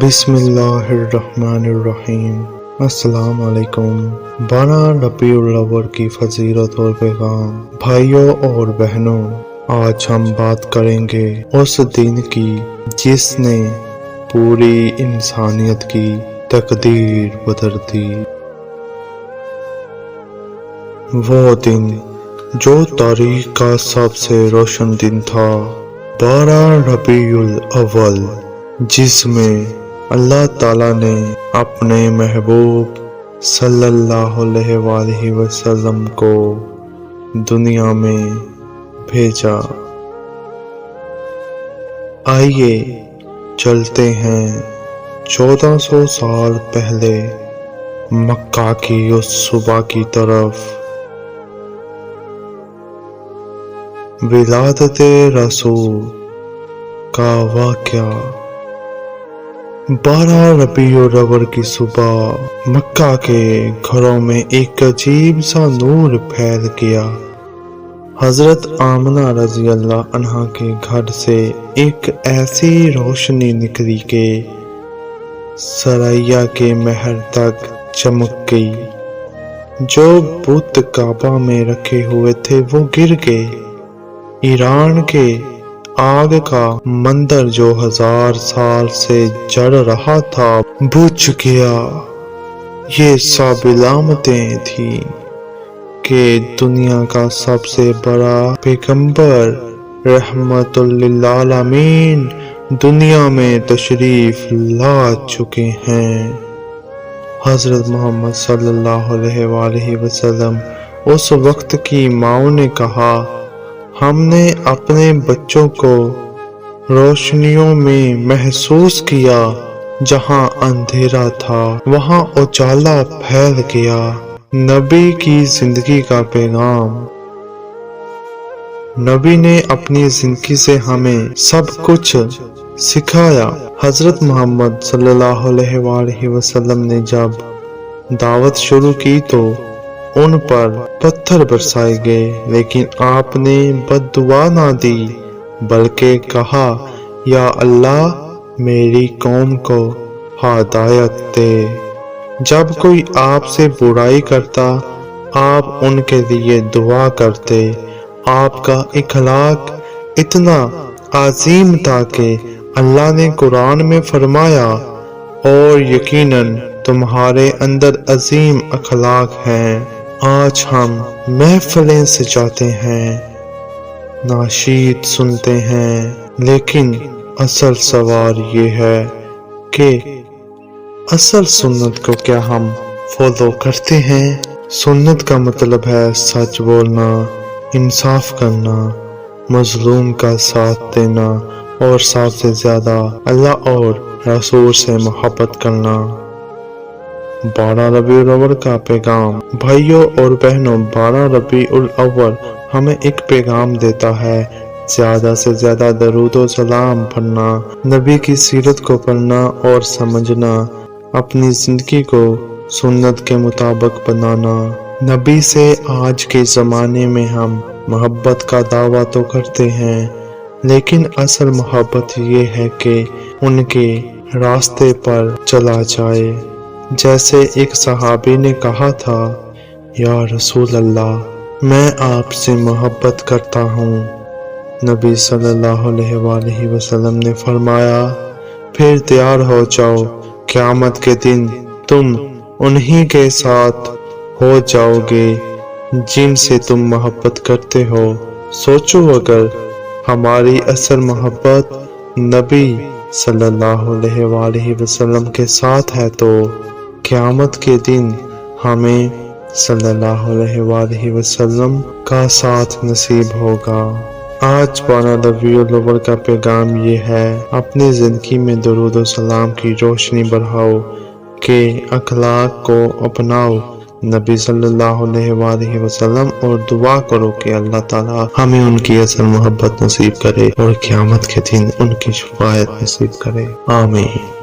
بسم اللہ الرحمن الرحیم۔ السلام علیکم۔ 12 ربیع الاول کی فضیلت اور پیغام۔ بھائیوں اور بہنوں، آج ہم بات کریں گے اس دن کی جس نے پوری انسانیت کی تقدیر بدل دی۔ وہ دن جو تاریخ کا سب سے روشن دن تھا، 12 ربیع الاول، جس میں اللہ تعالیٰ نے اپنے محبوب صلی اللہ علیہ وآلہ وسلم کو دنیا میں بھیجا۔ آئیے چلتے ہیں 1400 سال پہلے مکہ کی اس صبح کی طرف۔ ولادت رسول کا واقعہ۔ 12 ربیع الاول کی صبح مکہ کے گھروں میں ایک عجیب سا نور پھیل گیا۔ حضرت آمنہ رضی اللہ عنہا کے گھر سے ایک ایسی روشنی نکلی کہ سریا کے مہر تک چمک گئی۔ جو بت کعبہ میں رکھے ہوئے تھے وہ گر گئے۔ ایران کے آگ کا مندر جو 1000 سال سے جڑ رہا تھا بجھ گیا۔ یہ سب علامتیں تھیں کہ دنیا کا سب سے بڑا پیغمبر رحمت للعالمین دنیا میں تشریف لا چکے ہیں۔ حضرت محمد صلی اللہ علیہ وآلہ وسلم اس وقت کی ماؤں نے کہا، ہم نے اپنے بچوں کو روشنیوں میں محسوس کیا، جہاں اندھیرا تھا وہاں اجالا پھیل گیا۔ نبی کی زندگی کا پیغام۔ نبی نے اپنی زندگی سے ہمیں سب کچھ سکھایا۔ حضرت محمد صلی اللہ علیہ وآلہ وسلم نے جب دعوت شروع کی تو ان پر پتھر برسائے گئے، لیکن آپ نے بد دعا نہ دی بلکہ کہا، یا اللہ میری قوم کو ہدایت دے۔ جب کوئی آپ سے برائی کرتا آپ ان کے لیے دعا کرتے۔ آپ کا اخلاق اتنا عظیم تھا کہ اللہ نے قرآن میں فرمایا، اور یقیناً تمہارے اندر عظیم اخلاق ہیں۔ آج ہم محفلیں سجاتے ہیں، ناشید سنتے ہیں، لیکن اصل سوال یہ ہے کہ اصل سنت کو کیا ہم فالو کرتے ہیں؟ سنت کا مطلب ہے سچ بولنا، انصاف کرنا، مظلوم کا ساتھ دینا، اور سب سے زیادہ اللہ اور رسول سے محبت کرنا۔ 12 ربیع الاول کا پیغام۔ بھائیوں اور بہنوں، 12 ربیع الاول ہمیں ایک پیغام دیتا ہے، زیادہ سے زیادہ درود و سلام پڑھنا، نبی کی سیرت کو پڑھنا اور سمجھنا، اپنی زندگی کو سنت کے مطابق بنانا۔ نبی سے آج کے زمانے میں ہم محبت کا دعویٰ تو کرتے ہیں، لیکن اصل محبت یہ ہے کہ ان کے راستے پر چلا جائے۔ جیسے ایک صحابی نے کہا تھا، یا رسول اللہ میں آپ سے محبت کرتا ہوں۔ نبی صلی اللہ علیہ وآلہ وسلم نے فرمایا، پھر تیار ہو جاؤ، قیامت کے دن تم انہی کے ساتھ ہو جاؤ گے جن سے تم محبت کرتے ہو۔ سوچو اگر ہماری اصل محبت نبی صلی اللہ علیہ وآلہ وسلم کے ساتھ ہے تو قیامت کے دن ہمیں صلی اللہ علیہ وآلہ وسلم کا ساتھ نصیب ہوگا۔ آج 12 ربیع الاول کا پیغام یہ ہے، اپنی زندگی میں درود و سلام کی روشنی بڑھاؤ کہ اخلاق کو اپناؤ نبی صلی اللہ علیہ وآلہ وسلم، اور دعا کرو کہ اللہ تعالیٰ ہمیں ان کی اصل محبت نصیب کرے اور قیامت کے دن ان کی شفاعت نصیب کرے۔ آمین۔